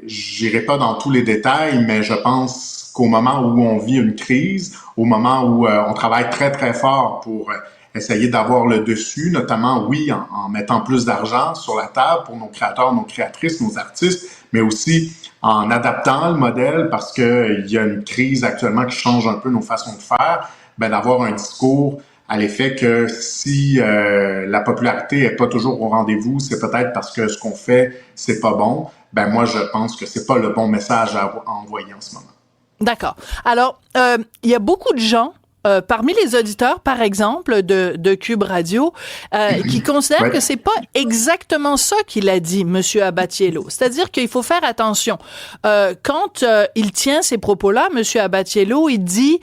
j'irai pas dans tous les détails, mais je pense qu'au moment où on vit une crise, au moment où on travaille très, très fort pour essayer d'avoir le dessus, notamment, oui, en mettant plus d'argent sur la table pour nos créateurs, nos créatrices, nos artistes, mais aussi en adaptant le modèle parce qu'il y a une crise actuellement qui change un peu nos façons de faire, ben d'avoir un discours à l'effet que si la popularité est pas toujours au rendez-vous, c'est peut-être parce que ce qu'on fait, c'est pas bon. Ben moi, je pense que c'est pas le bon message à envoyer en ce moment. D'accord. Alors, il y a beaucoup de gens, parmi les auditeurs, par exemple, de Cube Radio, qui considèrent que c'est pas exactement ça qu'il a dit, M. Abbatiello. C'est-à-dire qu'il faut faire attention. Quand il tient ces propos-là, M. Abbatiello, il dit,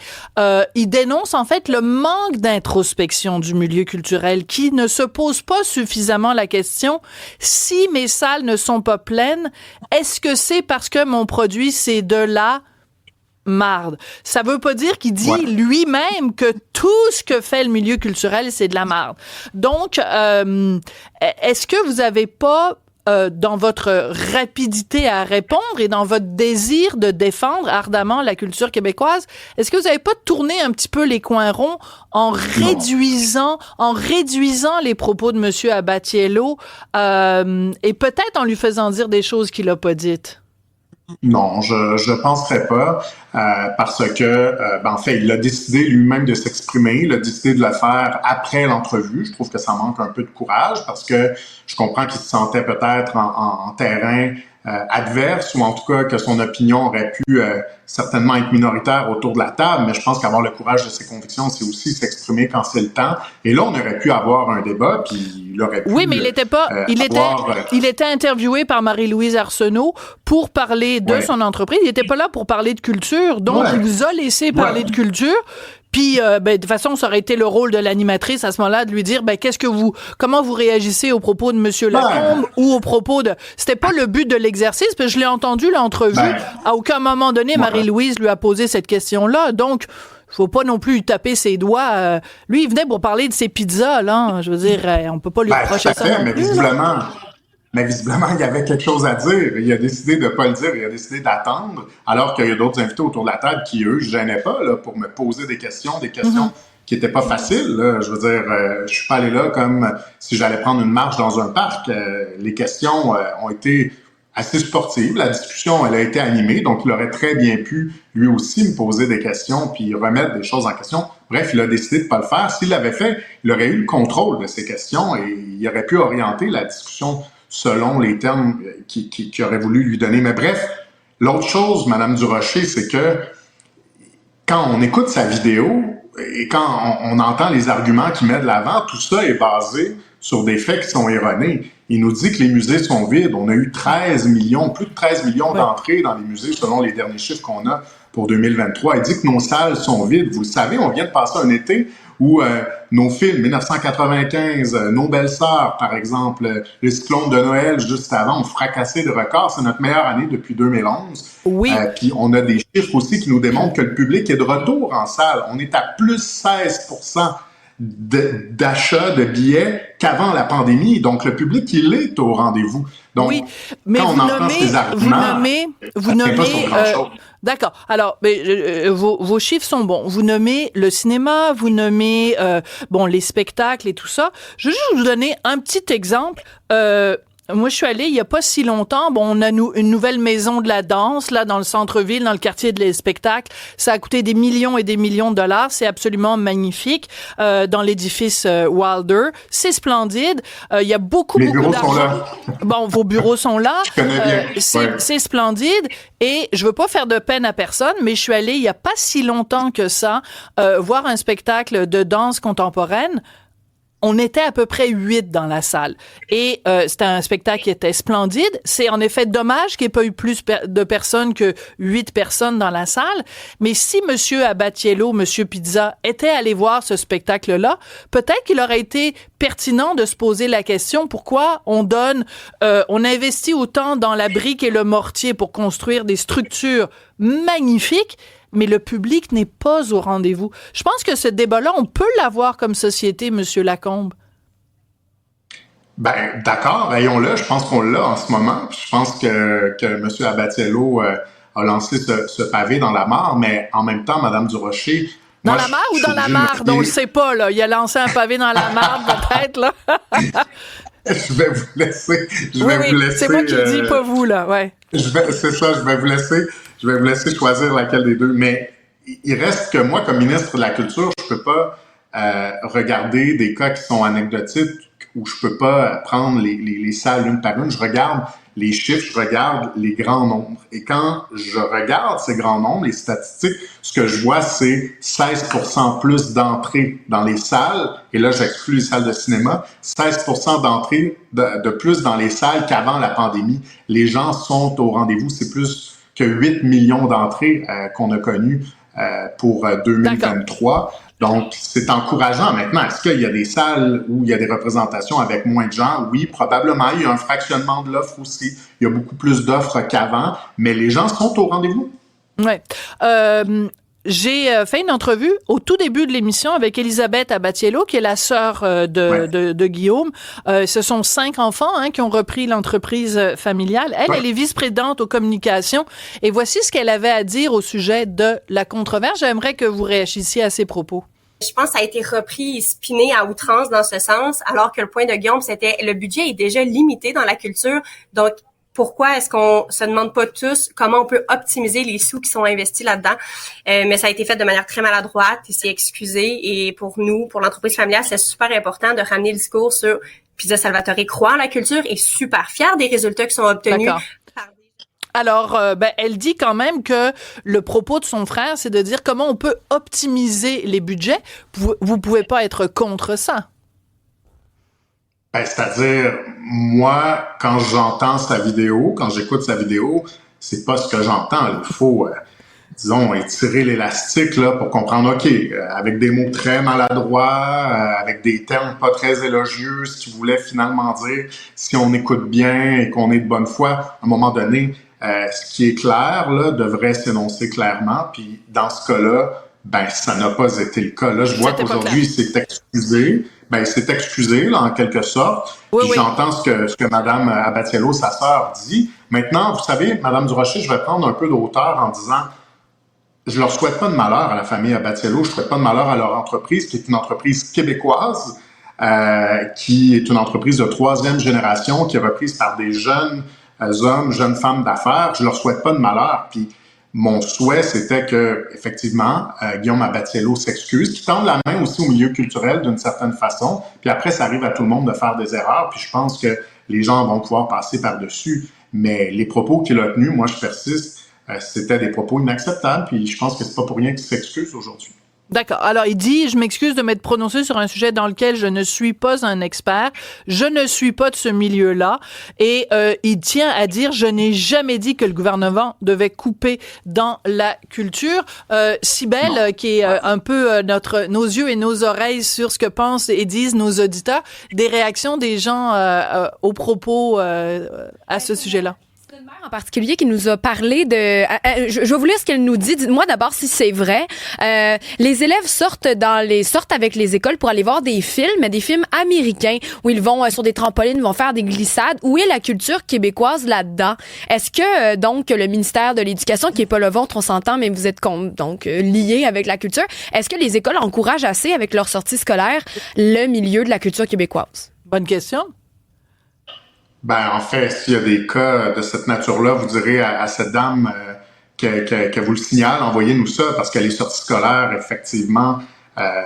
il dénonce en fait le manque d'introspection du milieu culturel, qui ne se pose pas suffisamment la question, si mes salles ne sont pas pleines, est-ce que c'est parce que mon produit, c'est de la marde. Ça veut pas dire qu'il dit lui-même que tout ce que fait le milieu culturel, c'est de la marde. Donc, est-ce que vous avez pas, dans votre rapidité à répondre et dans votre désir de défendre ardemment la culture québécoise, est-ce que vous avez pas tourné un petit peu les coins ronds en réduisant les propos de M. Abbatiello et peut-être en lui faisant dire des choses qu'il a pas dites? Non, je penserais pas, parce que, en fait, il a décidé lui-même de s'exprimer, il a décidé de le faire après l'entrevue. Je trouve que ça manque un peu de courage parce que je comprends qu'il se sentait peut-être en terrain adverse ou en tout cas que son opinion aurait pu certainement être minoritaire autour de la table, mais je pense qu'avoir le courage de ses convictions, c'est aussi s'exprimer quand c'est le temps. Et là, on aurait pu avoir un débat, puis il aurait pu... Oui, mais il était pas... il était interviewé par Marie-Louise Arsenault pour parler de son entreprise. Il était pas là pour parler de culture, donc il vous a laissé parler de culture. Puis, de toute façon, ça aurait été le rôle de l'animatrice à ce moment-là de lui dire, comment vous réagissez aux propos de M. Lacombe ou aux propos de... C'était pas le but de l'exercice, parce que je l'ai entendu, l'entrevue. À aucun moment donné, Marie-Louise lui a posé cette question-là. Donc, faut pas non plus lui taper ses doigts. Lui, il venait pour parler de ses pizzas, là. Je veux dire, on peut pas lui reprocher ça non plus. Mais visiblement, il y avait quelque chose à dire. Il a décidé de pas le dire. Il a décidé d'attendre, alors qu'il y a d'autres invités autour de la table qui, eux, se gênaient pas là, pour me poser des questions qui étaient pas faciles. Là. Je veux dire, je suis pas allé là comme si j'allais prendre une marche dans un parc. Les questions ont été assez sportives. La discussion, elle a été animée. Donc, il aurait très bien pu, lui aussi, me poser des questions puis remettre des choses en question. Bref, il a décidé de pas le faire. S'il l'avait fait, il aurait eu le contrôle de ces questions et il aurait pu orienter la discussion selon les termes qu'il aurait voulu lui donner. Mais bref, l'autre chose, Mme Durocher, c'est que quand on écoute sa vidéo et quand on entend les arguments qu'il met de l'avant, tout ça est basé sur des faits qui sont erronés. il nous dit que les musées sont vides. On a eu 13 millions, plus de 13 millions d'entrées dans les musées selon les derniers chiffres qu'on a pour 2023. Il dit que nos salles sont vides. Vous le savez, on vient de passer un été où nos films, 1995, Nos Belles-Sœurs, par exemple, Les Cyclones de Noël, juste avant, ont fracassé le record. C'est notre meilleure année depuis 2011. Oui. Puis on a des chiffres aussi qui nous démontrent que le public est de retour en salle. On est à plus 16% d'achat de billets qu'avant la pandémie. Donc, le public, il est au rendez-vous. Donc, oui, mais quand on entend ces arguments, vous nommez d'accord. Alors, vos chiffres sont bons. Vous nommez le cinéma, vous nommez les spectacles et tout ça. Je veux juste vous donner un petit exemple. Moi, je suis allée il y a pas si longtemps. On a une nouvelle maison de la danse là dans le centre-ville, dans le quartier des spectacles. Ça a coûté des millions et des millions de dollars. C'est absolument magnifique dans l'édifice Wilder. C'est splendide. Il y a beaucoup d'argent. Sont là. Bon, vos bureaux sont là. Je connais bien. C'est splendide. Et je veux pas faire de peine à personne, mais je suis allée il y a pas si longtemps que ça voir un spectacle de danse contemporaine. On était à peu près 8 dans la salle. Et c'était un spectacle qui était splendide. C'est en effet dommage qu'il n'y ait pas eu plus de personnes que 8 personnes dans la salle. Mais si Monsieur Abatiello, Monsieur Pizza était allé voir ce spectacle-là, peut-être qu'il aurait été pertinent de se poser la question pourquoi on investit autant dans la brique et le mortier pour construire des structures magnifiques, mais le public n'est pas au rendez-vous. Je pense que ce débat-là, on peut l'avoir comme société, Monsieur Lacombe. Ben, d'accord, ayons-le. Je pense qu'on l'a en ce moment. Je pense que M. Abatiello a lancé ce pavé dans la mare, mais en même temps, Mme Durocher... Dans la mare ou dans la marde? On le sait pas, là. Il a lancé un pavé dans la marde, peut-être, là. Je vais vous laisser. C'est moi qui le dis, pas vous, là, ouais. C'est ça, je vais vous laisser choisir laquelle des deux. Mais il reste que moi, comme ministre de la Culture, je peux pas regarder des cas qui sont anecdotiques où je peux pas prendre les salles une par une. Je regarde les chiffres, je regarde les grands nombres. Et quand je regarde ces grands nombres, les statistiques, ce que je vois, c'est 16% plus d'entrées dans les salles. Et là, j'exclus les salles de cinéma. 16% d'entrées de plus dans les salles qu'avant la pandémie. Les gens sont au rendez-vous. C'est plus que 8 millions d'entrées qu'on a connues pour 2023. D'accord. Donc, c'est encourageant. Maintenant, est-ce qu'il y a des salles où il y a des représentations avec moins de gens? Oui, probablement. Il y a un fractionnement de l'offre aussi. Il y a beaucoup plus d'offres qu'avant, mais les gens sont au rendez-vous. Oui. J'ai fait une entrevue au tout début de l'émission avec Elisabeth Abatiello, qui est la sœur de Guillaume. Ce sont 5 enfants qui ont repris l'entreprise familiale. Elle est vice-présidente aux communications. Et voici ce qu'elle avait à dire au sujet de la controverse. J'aimerais que vous réagissiez à ses propos. Je pense que ça a été repris et spiné à outrance dans ce sens, alors que le point de Guillaume, c'était le budget est déjà limité dans la culture. Donc, pourquoi est-ce qu'on se demande pas tous comment on peut optimiser les sous qui sont investis là-dedans? Mais ça a été fait de manière très maladroite, il s'est excusé. Et pour nous, pour l'entreprise familiale, c'est super important de ramener le discours sur Pizza Salvatore croit en la culture et super fier des résultats qui sont obtenus. D'accord. Alors, elle dit quand même que le propos de son frère, c'est de dire comment on peut optimiser les budgets. Vous pouvez pas être contre ça. Ben, c'est-à-dire, moi, quand j'entends sa vidéo, quand j'écoute sa vidéo, c'est pas ce que j'entends. Il faut, disons, étirer l'élastique là pour comprendre, OK, avec des mots très maladroits, avec des termes pas très élogieux, ce qu'il voulait finalement dire, si on écoute bien et qu'on est de bonne foi, à un moment donné, ce qui est clair là devrait s'énoncer clairement. Puis dans ce cas-là, ben ça n'a pas été le cas. Là, je vois qu'aujourd'hui, il s'est excusé. Ben, il s'est excusé, là, en quelque sorte. Oui, puis j'entends ce que Mme Abatiello, sa sœur, dit. Maintenant, vous savez, Mme Durocher, je vais prendre un peu de hauteur en disant, je leur souhaite pas de malheur à la famille Abatiello, je souhaite pas de malheur à leur entreprise, qui est une entreprise québécoise, qui est une entreprise de 3e génération, qui est reprise par des jeunes hommes, jeunes femmes d'affaires. Je leur souhaite pas de malheur. Puis, mon souhait, c'était que, effectivement, Guillaume Abatiello s'excuse, qu'il tende la main aussi au milieu culturel d'une certaine façon. Puis après, ça arrive à tout le monde de faire des erreurs. Puis je pense que les gens vont pouvoir passer par-dessus. Mais les propos qu'il a tenus, moi, je persiste, c'était des propos inacceptables. Puis je pense que c'est pas pour rien qu'il s'excuse aujourd'hui. D'accord. Alors, il dit, je m'excuse de m'être prononcé sur un sujet dans lequel je ne suis pas un expert. Je ne suis pas de ce milieu-là. Et il tient à dire, je n'ai jamais dit que le gouvernement devait couper dans la culture. Cybèle, qui est un peu nos yeux et nos oreilles sur ce que pensent et disent nos auditeurs, des réactions des gens aux propos à ce sujet-là. Une mère en particulier qui nous a parlé de... je vais vous lire ce qu'elle nous dit. Dites-moi d'abord si c'est vrai. Les élèves sortent avec les écoles pour aller voir des films américains où ils vont sur des trampolines, vont faire des glissades. Où est la culture québécoise là-dedans? Est-ce que donc le ministère de l'Éducation, qui est pas le vôtre, on s'entend, mais vous êtes donc liés avec la culture, est-ce que les écoles encouragent assez avec leur sortie scolaire le milieu de la culture québécoise? Bonne question. Ben, en fait, s'il y a des cas de cette nature-là, vous direz à cette dame que vous le signale, envoyez-nous ça, parce que les sorties scolaires, effectivement,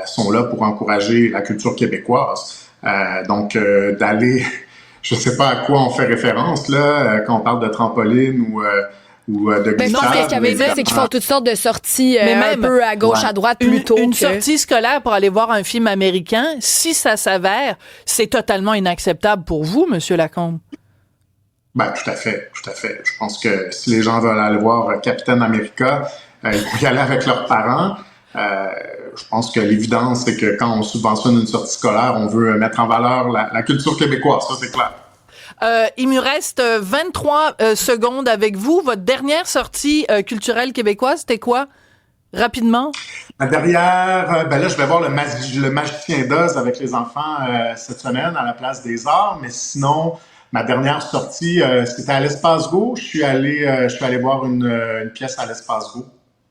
sont là pour encourager la culture québécoise. Donc, d'aller, je sais pas à quoi on fait référence, là, quand on parle de trampoline ou de glissade. Non, ce qu'elle veut dire, c'est qu'ils font toutes sortes de sorties un peu à gauche, à droite, plutôt. Une sortie scolaire pour aller voir un film américain, si ça s'avère, c'est totalement inacceptable pour vous, Monsieur Lacombe. Ben, tout à fait. Je pense que si les gens veulent aller voir Captain America, ils vont y aller avec leurs parents. Je pense que l'évidence, c'est que quand on subventionne une sortie scolaire, on veut mettre en valeur la culture québécoise, ça c'est clair. Il me reste 23 secondes avec vous. Votre dernière sortie culturelle québécoise, c'était quoi? Rapidement. Ma dernière, là, je vais voir le Magicien d'Oz avec les enfants cette semaine à la Place des Arts, mais sinon, ma dernière sortie, c'était à l'Espace Go. Je suis allé voir une pièce à l'Espace Go.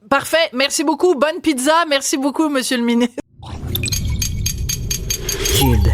Parfait. Merci beaucoup. Bonne pizza. Merci beaucoup, Monsieur le ministre. Cube.